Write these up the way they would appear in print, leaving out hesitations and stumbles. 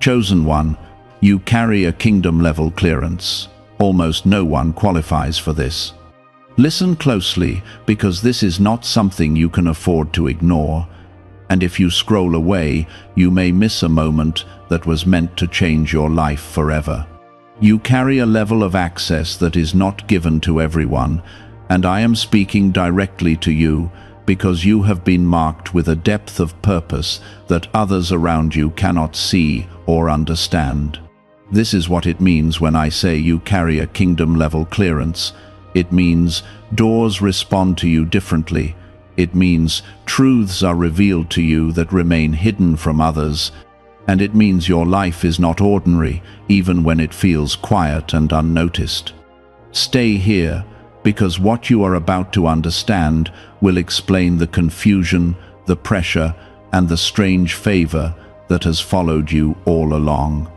Chosen one, you carry a kingdom-level clearance. Almost no one qualifies for this. Listen closely, because this is not something you can afford to ignore. And if you scroll away, you may miss a moment that was meant to change your life forever. You carry a level of access that is not given to everyone, and I am speaking directly to you because you have been marked with a depth of purpose that others around you cannot see or understand. This is what it means when I say you carry a kingdom-level clearance. It means doors respond to you differently. It means truths are revealed to you that remain hidden from others. And it means your life is not ordinary, even when it feels quiet and unnoticed. Stay here, because what you are about to understand will explain the confusion, the pressure, and the strange favor that has followed you all along.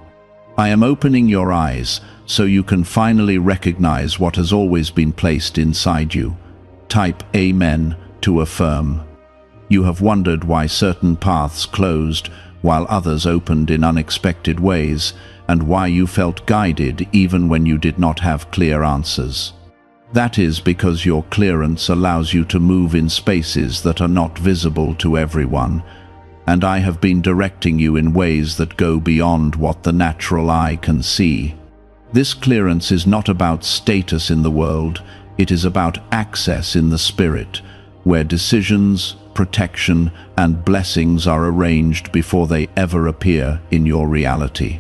I am opening your eyes so you can finally recognize what has always been placed inside you. Type Amen to affirm. You have wondered why certain paths closed while others opened in unexpected ways, and why you felt guided even when you did not have clear answers. That is because your clearance allows you to move in spaces that are not visible to everyone, and I have been directing you in ways that go beyond what the natural eye can see. This clearance is not about status in the world, it is about access in the spirit, where decisions, protection, and blessings are arranged before they ever appear in your reality.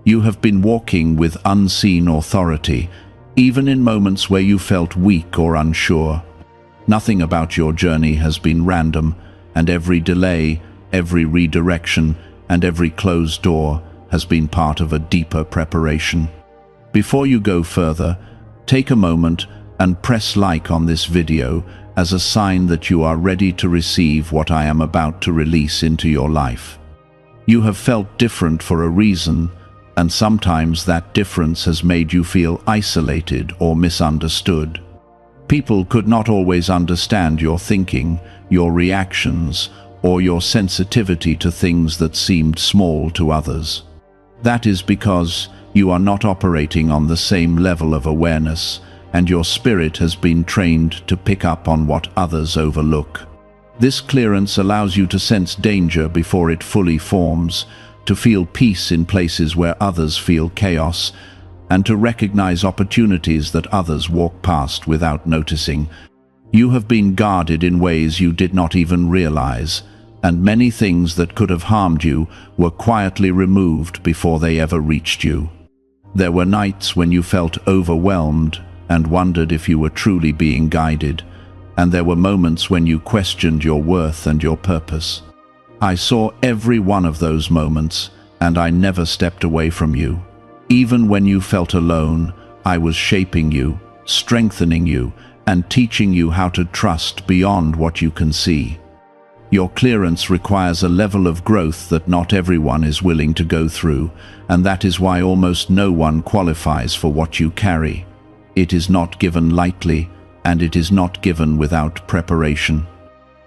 You have been walking with unseen authority, even in moments where you felt weak or unsure. Nothing about your journey has been random, and every delay, every redirection, and every closed door has been part of a deeper preparation. Before you go further, take a moment and press like on this video as a sign that you are ready to receive what I am about to release into your life. You have felt different for a reason, and sometimes that difference has made you feel isolated or misunderstood. People could not always understand your thinking, your reactions, or your sensitivity to things that seemed small to others. That is because you are not operating on the same level of awareness, and your spirit has been trained to pick up on what others overlook. This clearance allows you to sense danger before it fully forms, to feel peace in places where others feel chaos, and to recognize opportunities that others walk past without noticing. You have been guarded in ways you did not even realize, and many things that could have harmed you were quietly removed before they ever reached you. There were nights when you felt overwhelmed and wondered if you were truly being guided, and there were moments when you questioned your worth and your purpose. I saw every one of those moments, and I never stepped away from you. Even when you felt alone, I was shaping you, strengthening you, and teaching you how to trust beyond what you can see. Your clearance requires a level of growth that not everyone is willing to go through, and that is why almost no one qualifies for what you carry. It is not given lightly, and it is not given without preparation.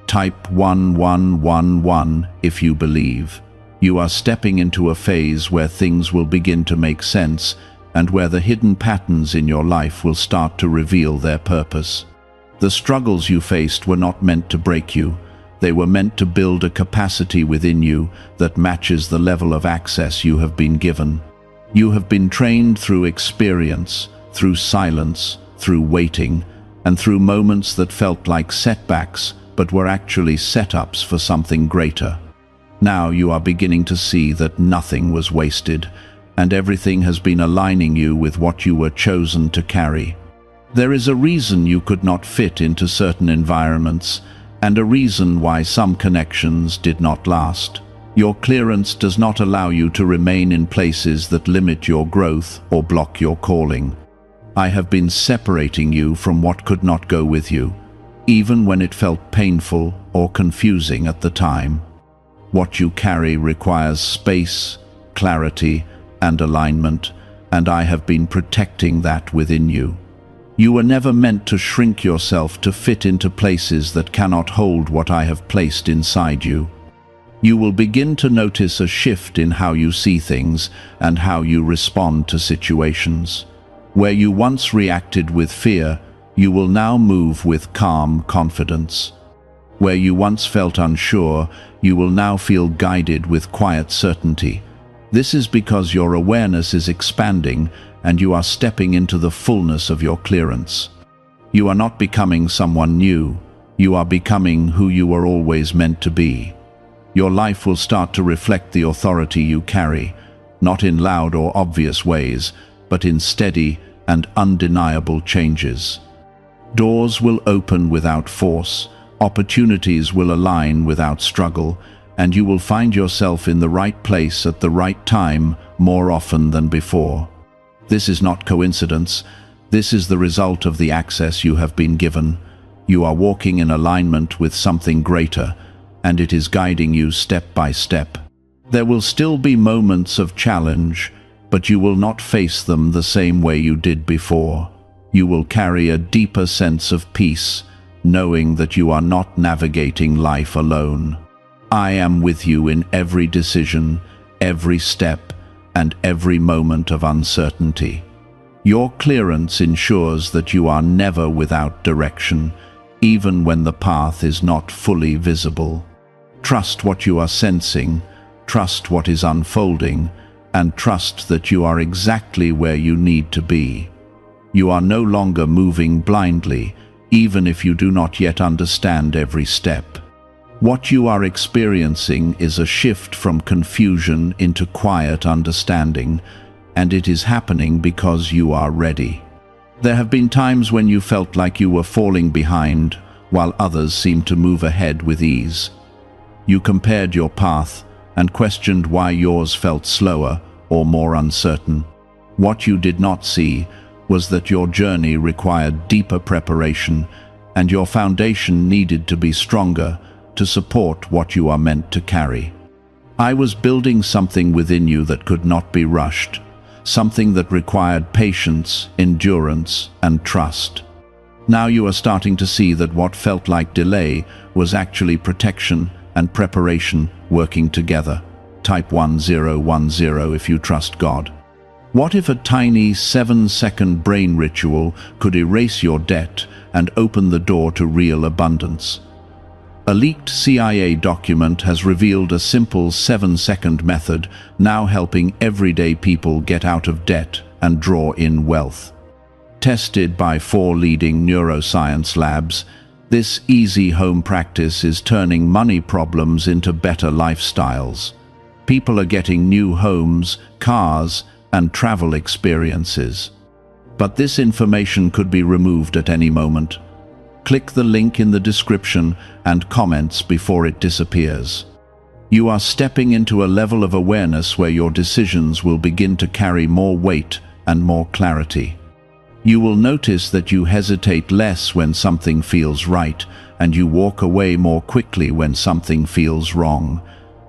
Type 1111 if you believe. You are stepping into a phase where things will begin to make sense, and where the hidden patterns in your life will start to reveal their purpose. The struggles you faced were not meant to break you. They were meant to build a capacity within you that matches the level of access you have been given. You have been trained through experience, through silence, through waiting, and through moments that felt like setbacks but were actually setups for something greater. Now you are beginning to see that nothing was wasted, and everything has been aligning you with what you were chosen to carry. There is a reason you could not fit into certain environments, and a reason why some connections did not last. Your clearance does not allow you to remain in places that limit your growth or block your calling. I have been separating you from what could not go with you, even when it felt painful or confusing at the time. What you carry requires space, clarity, and alignment, and I have been protecting that within you. You were never meant to shrink yourself to fit into places that cannot hold what I have placed inside you. You will begin to notice a shift in how you see things and how you respond to situations. Where you once reacted with fear, you will now move with calm confidence. Where you once felt unsure, you will now feel guided with quiet certainty. This is because your awareness is expanding and you are stepping into the fullness of your clearance. You are not becoming someone new. You are becoming who you were always meant to be. Your life will start to reflect the authority you carry, not in loud or obvious ways, but in steady and undeniable changes. Doors will open without force, opportunities will align without struggle, and you will find yourself in the right place at the right time more often than before. This is not coincidence. This is the result of the access you have been given. You are walking in alignment with something greater, and it is guiding you step by step. There will still be moments of challenge, but you will not face them the same way you did before. You will carry a deeper sense of peace, knowing that you are not navigating life alone. I am with you in every decision, every step, and every moment of uncertainty. Your clearance ensures that you are never without direction, even when the path is not fully visible. Trust what you are sensing, trust what is unfolding, and trust that you are exactly where you need to be. You are no longer moving blindly, even if you do not yet understand every step. What you are experiencing is a shift from confusion into quiet understanding, and it is happening because you are ready. There have been times when you felt like you were falling behind, while others seemed to move ahead with ease. You compared your path and questioned why yours felt slower or more uncertain. What you did not see was that your journey required deeper preparation, and your foundation needed to be stronger to support what you are meant to carry. I was building something within you that could not be rushed, something that required patience, endurance, and trust. Now you are starting to see that what felt like delay was actually protection and preparation working together. Type 1010 if you trust God. What if a tiny 7-second brain ritual could erase your debt and open the door to real abundance? A leaked CIA document has revealed a simple 7-second method now helping everyday people get out of debt and draw in wealth. Tested by 4 leading neuroscience labs, this easy home practice is turning money problems into better lifestyles. People are getting new homes, cars, and travel experiences. But this information could be removed at any moment. Click the link in the description and comments before it disappears. You are stepping into a level of awareness where your decisions will begin to carry more weight and more clarity. You will notice that you hesitate less when something feels right, and you walk away more quickly when something feels wrong.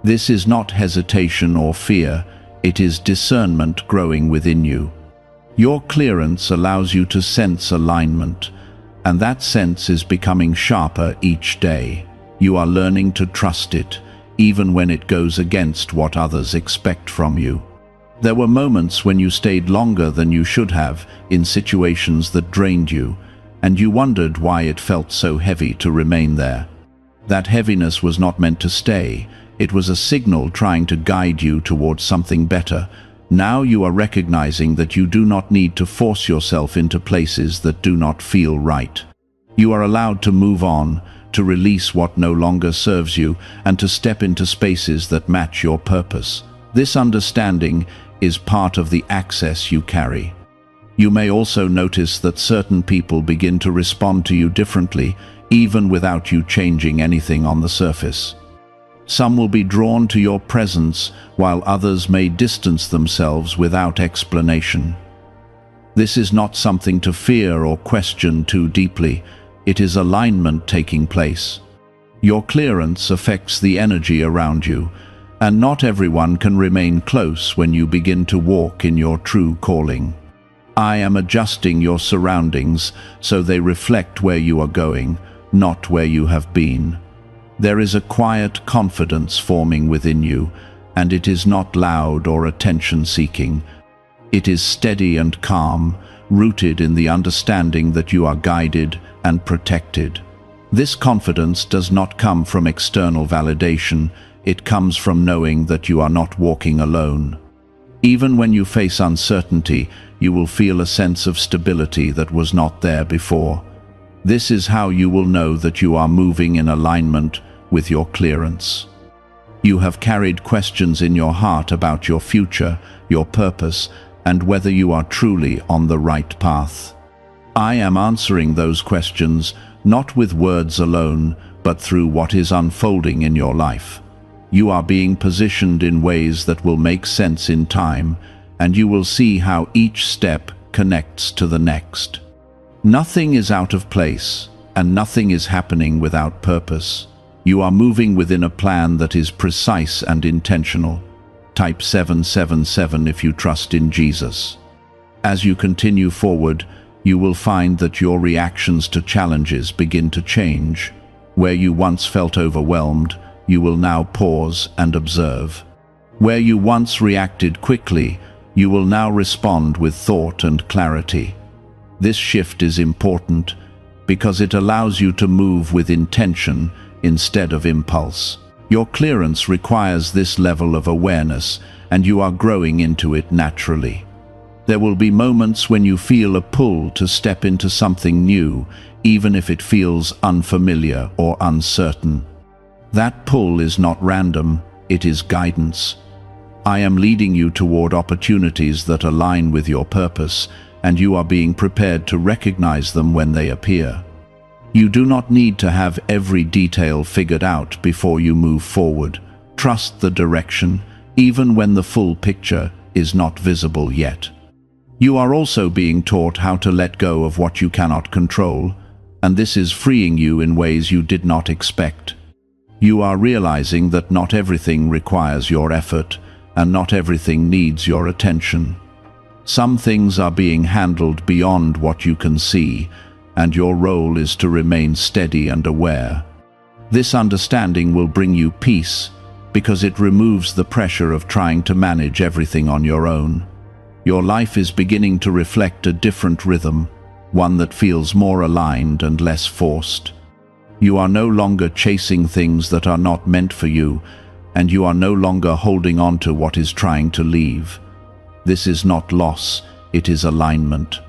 This is not hesitation or fear, it is discernment growing within you. Your clearance allows you to sense alignment, and that sense is becoming sharper each day. You are learning to trust it, even when it goes against what others expect from you. There were moments when you stayed longer than you should have in situations that drained you, and you wondered why it felt so heavy to remain there. That heaviness was not meant to stay. It was a signal trying to guide you towards something better. Now you are recognizing that you do not need to force yourself into places that do not feel right. You are allowed to move on, to release what no longer serves you, and to step into spaces that match your purpose. This understanding is part of the access you carry. You may also notice that certain people begin to respond to you differently, even without you changing anything on the surface. Some will be drawn to your presence, while others may distance themselves without explanation. This is not something to fear or question too deeply. It is alignment taking place. Your clearance affects the energy around you, and not everyone can remain close when you begin to walk in your true calling. I am adjusting your surroundings so they reflect where you are going, not where you have been. There is a quiet confidence forming within you, and it is not loud or attention-seeking. It is steady and calm, rooted in the understanding that you are guided and protected. This confidence does not come from external validation, it comes from knowing that you are not walking alone. Even when you face uncertainty, you will feel a sense of stability that was not there before. This is how you will know that you are moving in alignment with your clearance. You have carried questions in your heart about your future, your purpose, and whether you are truly on the right path. I am answering those questions not with words alone, but through what is unfolding in your life. You are being positioned in ways that will make sense in time, and you will see how each step connects to the next. Nothing is out of place, and nothing is happening without purpose. You are moving within a plan that is precise and intentional. Type 777 if you trust in Jesus. As you continue forward, you will find that your reactions to challenges begin to change. Where you once felt overwhelmed, you will now pause and observe. Where you once reacted quickly, you will now respond with thought and clarity. This shift is important because it allows you to move with intention instead of impulse. Your clearance requires this level of awareness, and you are growing into it naturally. There will be moments when you feel a pull to step into something new, even if it feels unfamiliar or uncertain. That pull is not random, it is guidance. I am leading you toward opportunities that align with your purpose, and you are being prepared to recognize them when they appear. You do not need to have every detail figured out before you move forward. Trust the direction, even when the full picture is not visible yet. You are also being taught how to let go of what you cannot control, and this is freeing you in ways you did not expect. You are realizing that not everything requires your effort, and not everything needs your attention. Some things are being handled beyond what you can see, and your role is to remain steady and aware. This understanding will bring you peace, because it removes the pressure of trying to manage everything on your own. Your life is beginning to reflect a different rhythm, one that feels more aligned and less forced. You are no longer chasing things that are not meant for you, and you are no longer holding on to what is trying to leave. This is not loss, it is alignment.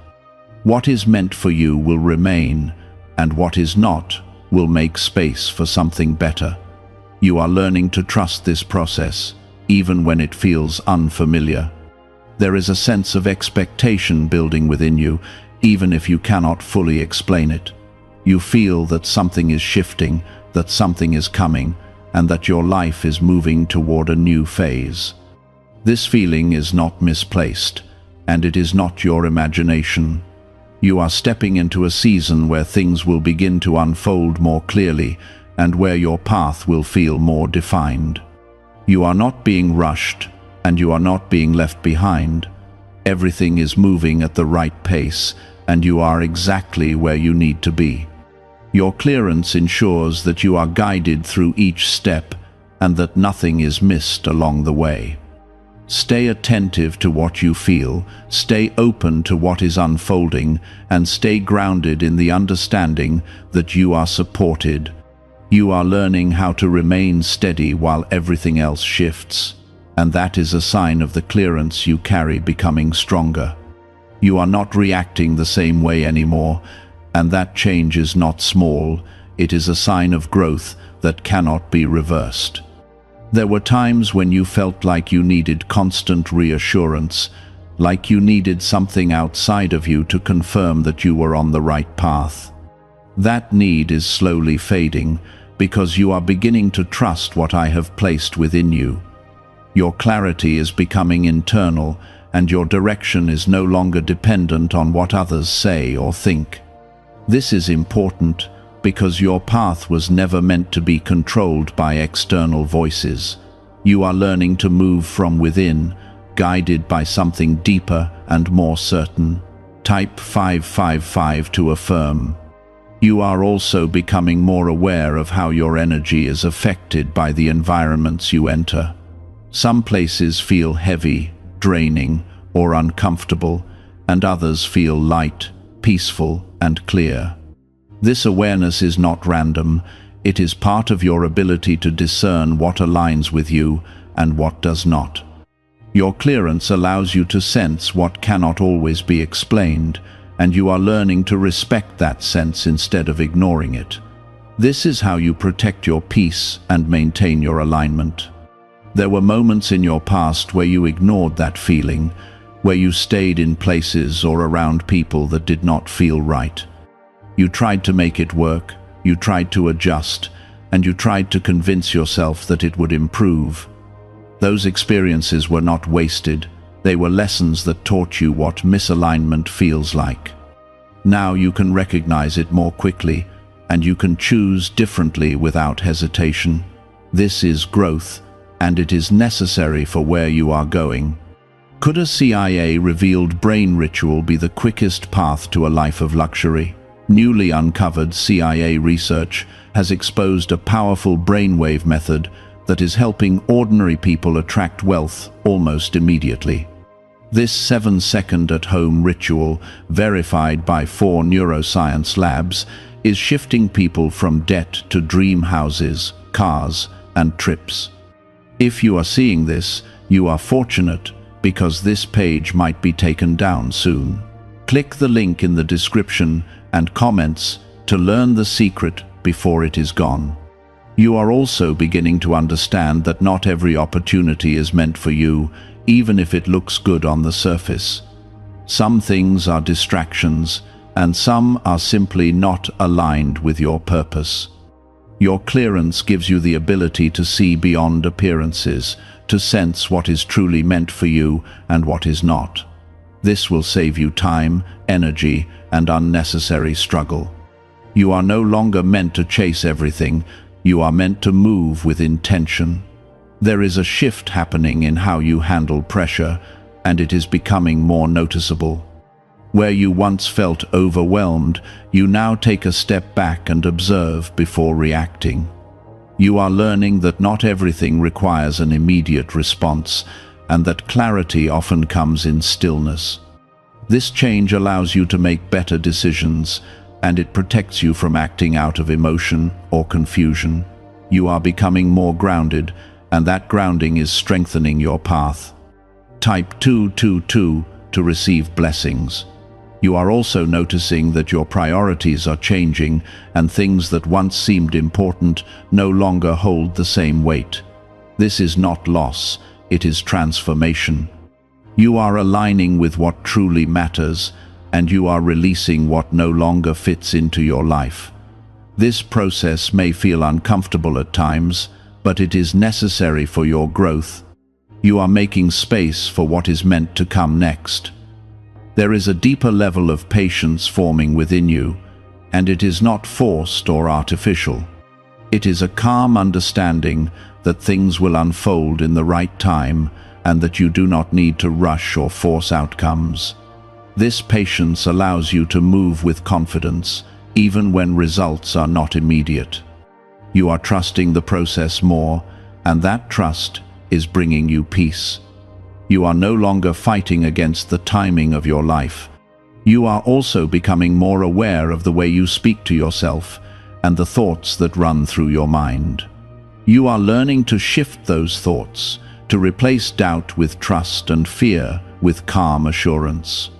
What is meant for you will remain, and what is not will make space for something better. You are learning to trust this process, even when it feels unfamiliar. There is a sense of expectation building within you, even if you cannot fully explain it. You feel that something is shifting, that something is coming, and that your life is moving toward a new phase. This feeling is not misplaced, and it is not your imagination. You are stepping into a season where things will begin to unfold more clearly, and where your path will feel more defined. You are not being rushed, and you are not being left behind. Everything is moving at the right pace, and you are exactly where you need to be. Your clearance ensures that you are guided through each step, and that nothing is missed along the way. Stay attentive to what you feel, stay open to what is unfolding, and stay grounded in the understanding that you are supported. You are learning how to remain steady while everything else shifts, and that is a sign of the clearance you carry becoming stronger. You are not reacting the same way anymore, and that change is not small, it is a sign of growth that cannot be reversed. There were times when you felt like you needed constant reassurance, like you needed something outside of you to confirm that you were on the right path. That need is slowly fading, because you are beginning to trust what I have placed within you. Your clarity is becoming internal, and your direction is no longer dependent on what others say or think. This is important because your path was never meant to be controlled by external voices. You are learning to move from within, guided by something deeper and more certain. Type 555 to affirm. You are also becoming more aware of how your energy is affected by the environments you enter. Some places feel heavy, draining, or uncomfortable, and others feel light, peaceful, and clear. This awareness is not random. It is part of your ability to discern what aligns with you and what does not. Your clearance allows you to sense what cannot always be explained, and you are learning to respect that sense instead of ignoring it. This is how you protect your peace and maintain your alignment. There were moments in your past where you ignored that feeling, where you stayed in places or around people that did not feel right. You tried to make it work, you tried to adjust, and you tried to convince yourself that it would improve. Those experiences were not wasted. They were lessons that taught you what misalignment feels like. Now you can recognize it more quickly, and you can choose differently without hesitation. This is growth, and it is necessary for where you are going. Could a CIA-revealed brain ritual be the quickest path to a life of luxury? Newly uncovered CIA research has exposed a powerful brainwave method that is helping ordinary people attract wealth almost immediately. This 7-second at-home ritual, verified by 4 neuroscience labs, is shifting people from debt to dream houses, cars, and trips. If you are seeing this, you are fortunate, because this page might be taken down soon. Click the link in the description and comments to learn the secret before it is gone. You are also beginning to understand that not every opportunity is meant for you, even if it looks good on the surface. Some things are distractions, and some are simply not aligned with your purpose. Your clearance gives you the ability to see beyond appearances, to sense what is truly meant for you and what is not. This will save you time, energy, and unnecessary struggle. You are no longer meant to chase everything. You are meant to move with intention. There is a shift happening in how you handle pressure, and it is becoming more noticeable. Where you once felt overwhelmed, you now take a step back and observe before reacting. You are learning that not everything requires an immediate response, and that clarity often comes in stillness. This change allows you to make better decisions, and it protects you from acting out of emotion or confusion. You are becoming more grounded, and that grounding is strengthening your path. Type 222 to receive blessings. You are also noticing that your priorities are changing, and things that once seemed important no longer hold the same weight. This is not loss, it is transformation. You are aligning with what truly matters, and you are releasing what no longer fits into your life. This process may feel uncomfortable at times, but it is necessary for your growth. You are making space for what is meant to come next. There is a deeper level of patience forming within you, and it is not forced or artificial. It is a calm understanding that things will unfold in the right time, and that you do not need to rush or force outcomes. This patience allows you to move with confidence, even when results are not immediate. You are trusting the process more, and that trust is bringing you peace. You are no longer fighting against the timing of your life. You are also becoming more aware of the way you speak to yourself and the thoughts that run through your mind. You are learning to shift those thoughts, to replace doubt with trust and fear with calm assurance.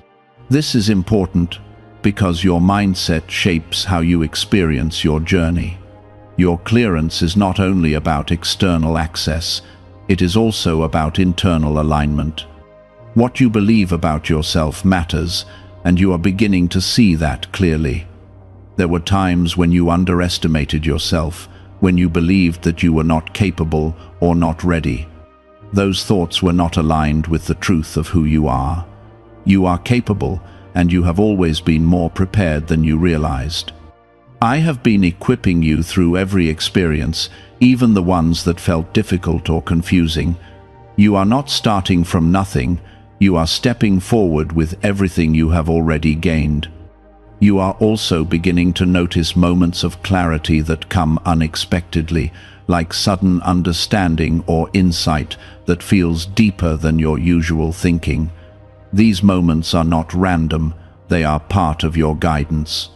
This is important because your mindset shapes how you experience your journey. Your clearance is not only about external access, it is also about internal alignment. What you believe about yourself matters, and you are beginning to see that clearly. There were times when you underestimated yourself, when you believed that you were not capable or not ready. Those thoughts were not aligned with the truth of who you are. You are capable, and you have always been more prepared than you realized. I have been equipping you through every experience, even the ones that felt difficult or confusing. You are not starting from nothing, you are stepping forward with everything you have already gained. You are also beginning to notice moments of clarity that come unexpectedly, like sudden understanding or insight that feels deeper than your usual thinking. These moments are not random, they are part of your guidance.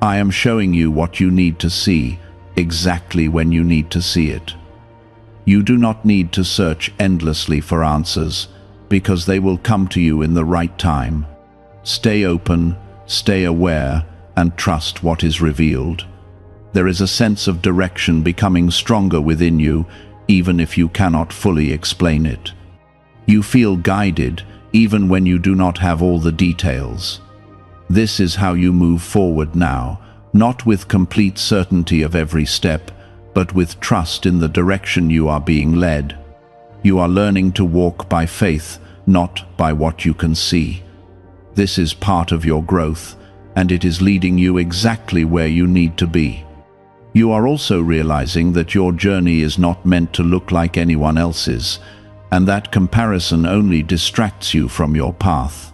I am showing you what you need to see, exactly when you need to see it. You do not need to search endlessly for answers, because they will come to you in the right time. Stay open, stay aware, and trust what is revealed. There is a sense of direction becoming stronger within you, even if you cannot fully explain it. You feel guided, even when you do not have all the details. This is how you move forward now, not with complete certainty of every step, but with trust in the direction you are being led. You are learning to walk by faith, not by what you can see. This is part of your growth, and it is leading you exactly where you need to be. You are also realizing that your journey is not meant to look like anyone else's, and that comparison only distracts you from your path.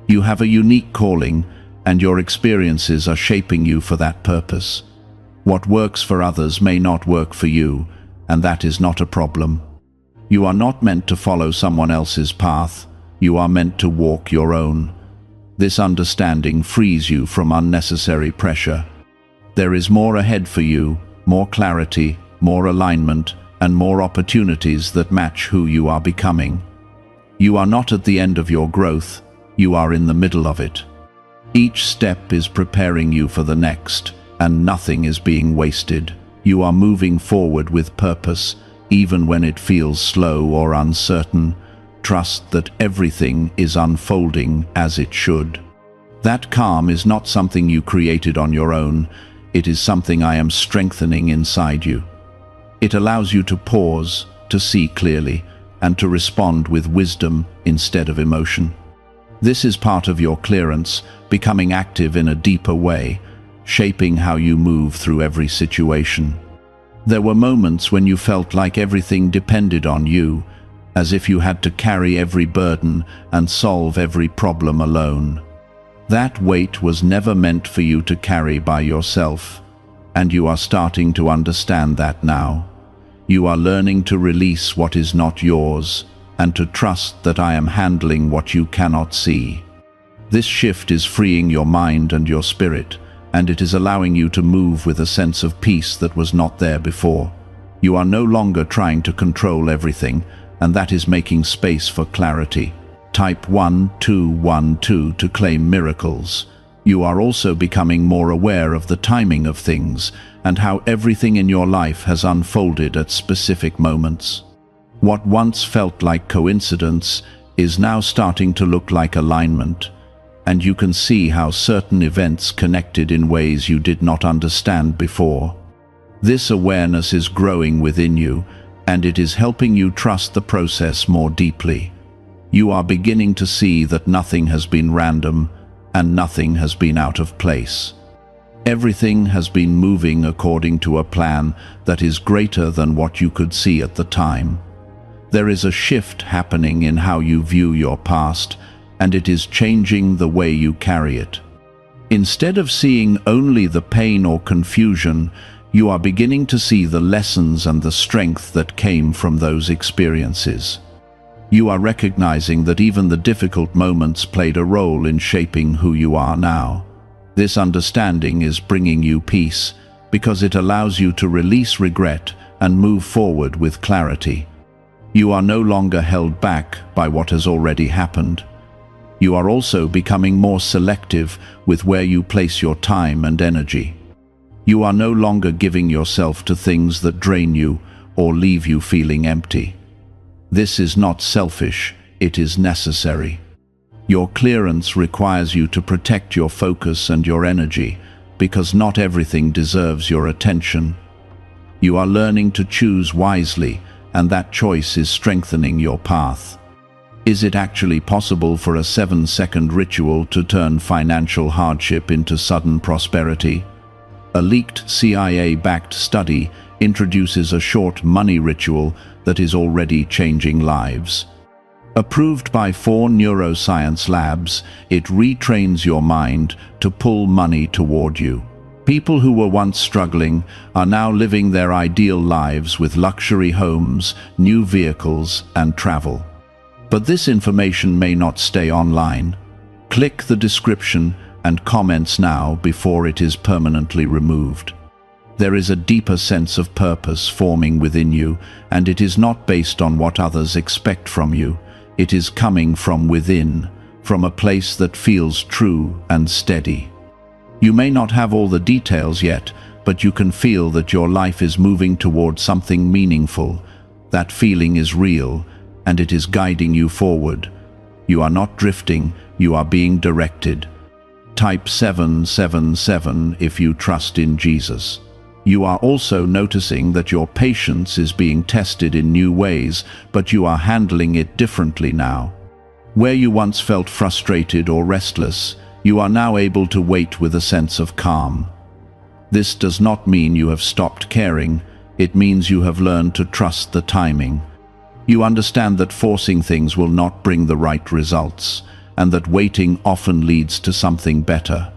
You have a unique calling, and your experiences are shaping you for that purpose. What works for others may not work for you, and that is not a problem. You are not meant to follow someone else's path, you are meant to walk your own. This understanding frees you from unnecessary pressure. There is more ahead for you, more clarity, more alignment, and more opportunities that match who you are becoming. You are not at the end of your growth, you are in the middle of it. Each step is preparing you for the next, and nothing is being wasted. You are moving forward with purpose, even when it feels slow or uncertain. Trust that everything is unfolding as it should. That calm is not something you created on your own, it is something I am strengthening inside you. It allows you to pause, to see clearly, and to respond with wisdom instead of emotion. This is part of your clearance, becoming active in a deeper way, shaping how you move through every situation. There were moments when you felt like everything depended on you, as if you had to carry every burden and solve every problem alone. That weight was never meant for you to carry by yourself, and you are starting to understand that now. You are learning to release what is not yours, and to trust that I am handling what you cannot see. This shift is freeing your mind and your spirit, and it is allowing you to move with a sense of peace that was not there before. You are no longer trying to control everything, and that is making space for clarity. Type 1212 to claim miracles. You are also becoming more aware of the timing of things and how everything in your life has unfolded at specific moments. What once felt like coincidence is now starting to look like alignment, and you can see how certain events connected in ways you did not understand before. This awareness is growing within you, and it is helping you trust the process more deeply. You are beginning to see that nothing has been random, and nothing has been out of place. Everything has been moving according to a plan that is greater than what you could see at the time. There is a shift happening in how you view your past, and it is changing the way you carry it. Instead of seeing only the pain or confusion, you are beginning to see the lessons and the strength that came from those experiences. You are recognizing that even the difficult moments played a role in shaping who you are now. This understanding is bringing you peace, because it allows you to release regret and move forward with clarity. You are no longer held back by what has already happened. You are also becoming more selective with where you place your time and energy. You are no longer giving yourself to things that drain you or leave you feeling empty. This is not selfish, it is necessary. Your clearance requires you to protect your focus and your energy, because not everything deserves your attention. You are learning to choose wisely, and that choice is strengthening your path. Is it actually possible for a 7-second ritual to turn financial hardship into sudden prosperity? A leaked CIA-backed study introduces a short money ritual that is already changing lives. Approved by 4 neuroscience labs, it retrains your mind to pull money toward you. People who were once struggling are now living their ideal lives with luxury homes, new vehicles, and travel. But this information may not stay online. Click the description and comments now before it is permanently removed. There is a deeper sense of purpose forming within you, and it is not based on what others expect from you. It is coming from within, from a place that feels true and steady. You may not have all the details yet, but you can feel that your life is moving toward something meaningful. That feeling is real, and it is guiding you forward. You are not drifting, you are being directed. Type 777 if you trust in Jesus. You are also noticing that your patience is being tested in new ways, but you are handling it differently now. Where you once felt frustrated or restless, you are now able to wait with a sense of calm. This does not mean you have stopped caring, it means you have learned to trust the timing. You understand that forcing things will not bring the right results, and that waiting often leads to something better.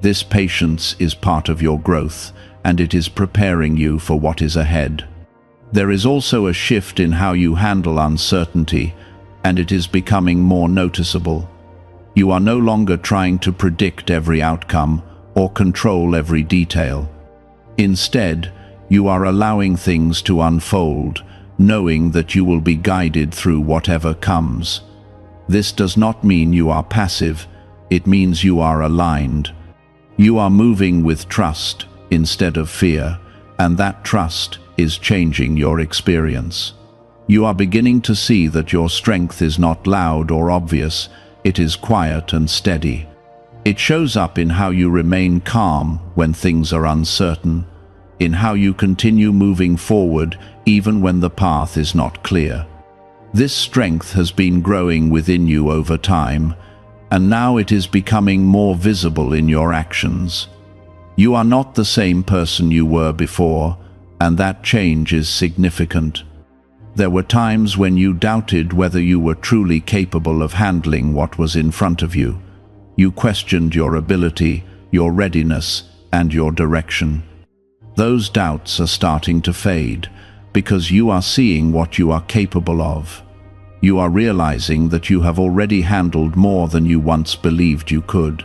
This patience is part of your growth, and it is preparing you for what is ahead. There is also a shift in how you handle uncertainty, and it is becoming more noticeable. You are no longer trying to predict every outcome or control every detail. Instead, you are allowing things to unfold, knowing that you will be guided through whatever comes. This does not mean you are passive, it means you are aligned. You are moving with trust instead of fear, and that trust is changing your experience. You are beginning to see that your strength is not loud or obvious, it is quiet and steady. It shows up in how you remain calm when things are uncertain, in how you continue moving forward even when the path is not clear. This strength has been growing within you over time, and now it is becoming more visible in your actions. You are not the same person you were before, and that change is significant. There were times when you doubted whether you were truly capable of handling what was in front of you. You questioned your ability, your readiness, and your direction. Those doubts are starting to fade, because you are seeing what you are capable of. You are realizing that you have already handled more than you once believed you could.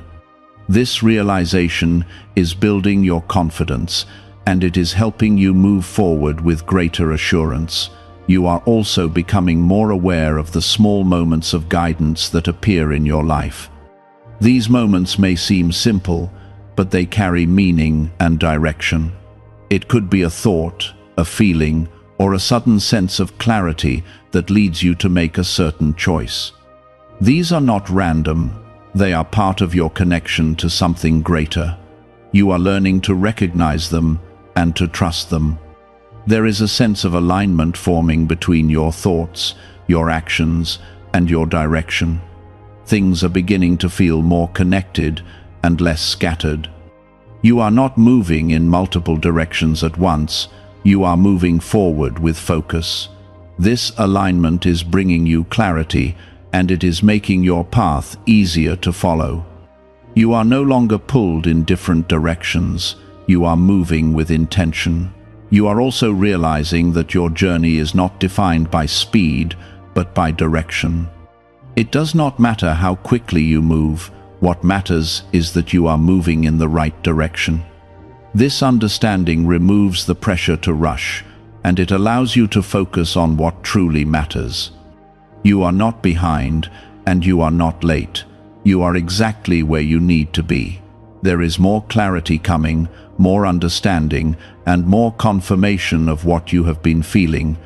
This realization is building your confidence, and it is helping you move forward with greater assurance. You are also becoming more aware of the small moments of guidance that appear in your life. These moments may seem simple, but they carry meaning and direction. It could be a thought, a feeling, or a sudden sense of clarity that leads you to make a certain choice. These are not random. They are part of your connection to something greater. You are learning to recognize them and to trust them. There is a sense of alignment forming between your thoughts, your actions, and your direction. Things are beginning to feel more connected and less scattered. You are not moving in multiple directions at once. You are moving forward with focus. This alignment is bringing you clarity, and it is making your path easier to follow. You are no longer pulled in different directions. You are moving with intention. You are also realizing that your journey is not defined by speed, but by direction. It does not matter how quickly you move. What matters is that you are moving in the right direction. This understanding removes the pressure to rush, and it allows you to focus on what truly matters. You are not behind, and you are not late. You are exactly where you need to be. There is more clarity coming, more understanding, and more confirmation of what you have been feeling.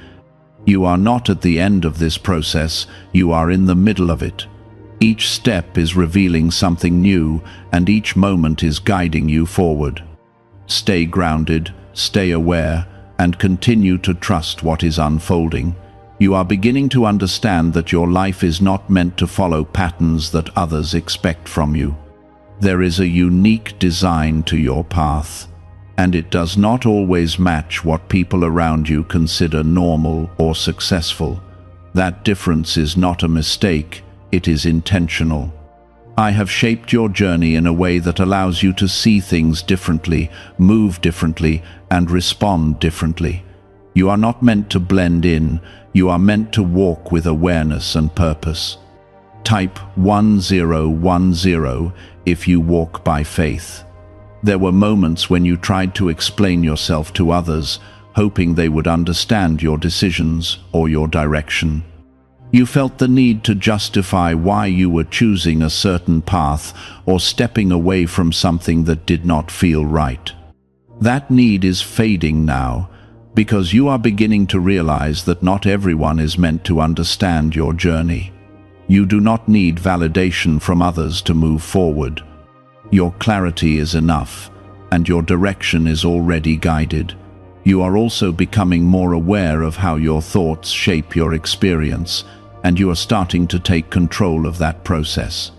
You are not at the end of this process, you are in the middle of it. Each step is revealing something new, and each moment is guiding you forward. Stay grounded, stay aware, and continue to trust what is unfolding. You are beginning to understand that your life is not meant to follow patterns that others expect from you. There is a unique design to your path, and it does not always match what people around you consider normal or successful. That difference is not a mistake, it is intentional. I have shaped your journey in a way that allows you to see things differently, move differently, and respond differently. You are not meant to blend in, you are meant to walk with awareness and purpose. Type 1010 if you walk by faith. There were moments when you tried to explain yourself to others, hoping they would understand your decisions or your direction. You felt the need to justify why you were choosing a certain path or stepping away from something that did not feel right. That need is fading now, because you are beginning to realize that not everyone is meant to understand your journey. You do not need validation from others to move forward. Your clarity is enough, and your direction is already guided. You are also becoming more aware of how your thoughts shape your experience, and you are starting to take control of that process.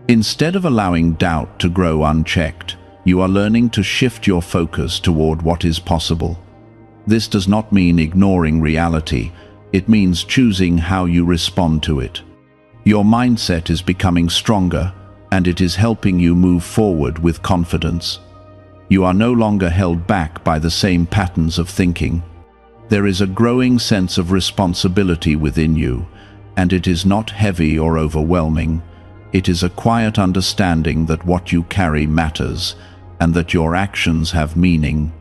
Instead of allowing doubt to grow unchecked, you are learning to shift your focus toward what is possible. This does not mean ignoring reality, it means choosing how you respond to it. Your mindset is becoming stronger, and it is helping you move forward with confidence. You are no longer held back by the same patterns of thinking. There is a growing sense of responsibility within you, and it is not heavy or overwhelming. It is a quiet understanding that what you carry matters, and that your actions have meaning.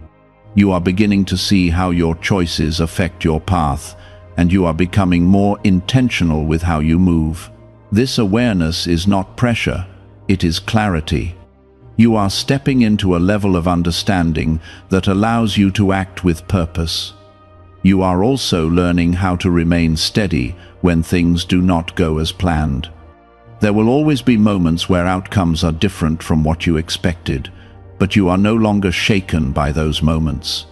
You are beginning to see how your choices affect your path, and you are becoming more intentional with how you move. This awareness is not pressure, it is clarity. You are stepping into a level of understanding that allows you to act with purpose. You are also learning how to remain steady when things do not go as planned. There will always be moments where outcomes are different from what you expected, but you are no longer shaken by those moments.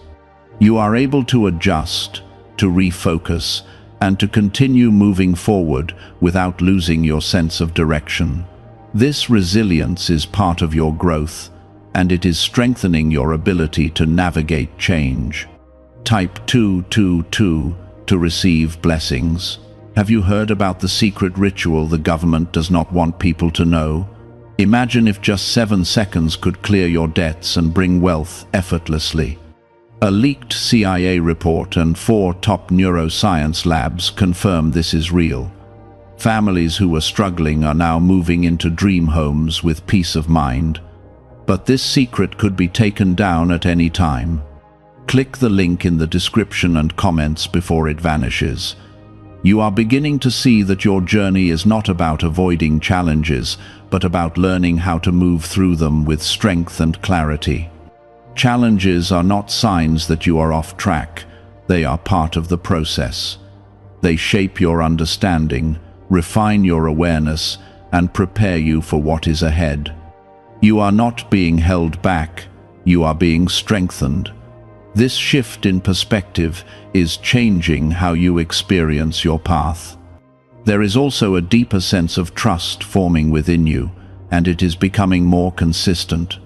You are able to adjust, to refocus, and to continue moving forward without losing your sense of direction. This resilience is part of your growth, and it is strengthening your ability to navigate change. Type 222 to receive blessings. Have you heard about the secret ritual the government does not want people to know? Imagine if just 7 seconds could clear your debts and bring wealth effortlessly. A leaked CIA report and 4 top neuroscience labs confirm this is real. Families who were struggling are now moving into dream homes with peace of mind. But this secret could be taken down at any time. Click the link in the description and comments before it vanishes. You are beginning to see that your journey is not about avoiding challenges, but about learning how to move through them with strength and clarity. Challenges are not signs that you are off track. They are part of the process. They shape your understanding, refine your awareness, and prepare you for what is ahead. You are not being held back, you are being strengthened. This shift in perspective is changing how you experience your path. There is also a deeper sense of trust forming within you, and it is becoming more consistent.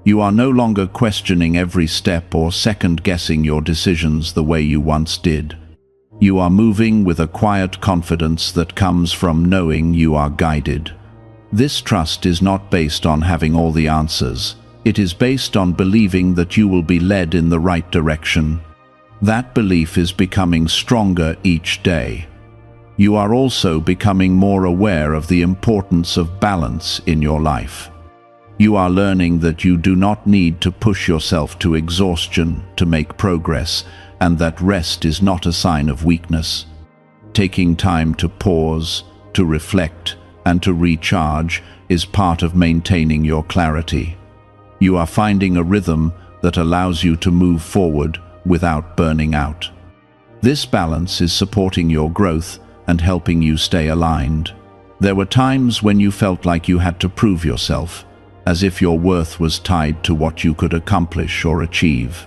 You are no longer questioning every step or second-guessing your decisions the way you once did. You are moving with a quiet confidence that comes from knowing you are guided. This trust is not based on having all the answers. It is based on believing that you will be led in the right direction. That belief is becoming stronger each day. You are also becoming more aware of the importance of balance in your life. You are learning that you do not need to push yourself to exhaustion to make progress, and that rest is not a sign of weakness. Taking time to pause, to reflect, and to recharge is part of maintaining your clarity. You are finding a rhythm that allows you to move forward without burning out. This balance is supporting your growth and helping you stay aligned. There were times when you felt like you had to prove yourself, as if your worth was tied to what you could accomplish or achieve.